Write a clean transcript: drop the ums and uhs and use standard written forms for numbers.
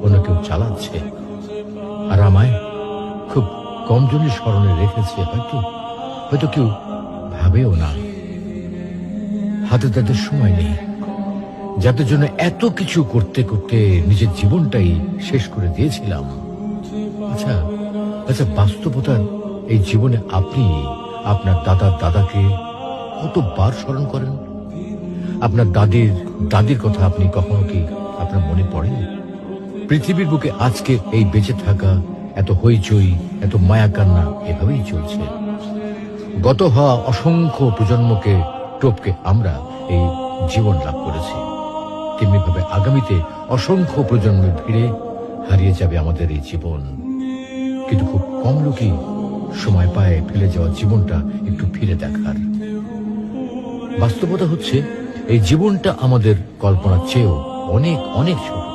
অন্য কেউ চালাচ্ছে, আর আমায় খুব কম জনই স্মরণে রেখেছে। হয়তো হয়তো কেউ ভাবেও না। হাতে তাদের সময় নেই, যাদের জন্য এত কিছু করতে করতে নিজের জীবনটাই শেষ করে দিয়েছিলাম। আচ্ছা আচ্ছা, বাস্তবতার এই জীবনে আপনি আপনার দাদার দাদাকে কতবার স্মরণ করেন? আপনার দাদির কথা আপনি কখনো কি আপনার মনে পড়ে? পৃথিবীর বুকে আজকে এই বেঁচে থাকা, এত হইচই, এত মায়া কান্না এভাবেই চলছে। গত হওয়া অসংখ্য প্রজন্মকে টপকে আমরা এই জীবন লাভ করেছি। তেমনিভাবে আগামীতে অসংখ্য প্রজন্মের ভিড়ে হারিয়ে যাবে আমাদের এই জীবন। কিন্তু খুব কম লোকই সময় পায় ফেলে যাওয়া জীবনটা একটু ফিরে দেখার। বাস্তবতা হচ্ছে এই জীবনটা আমাদের কল্পনার চেয়েও অনেক অনেক ছোট।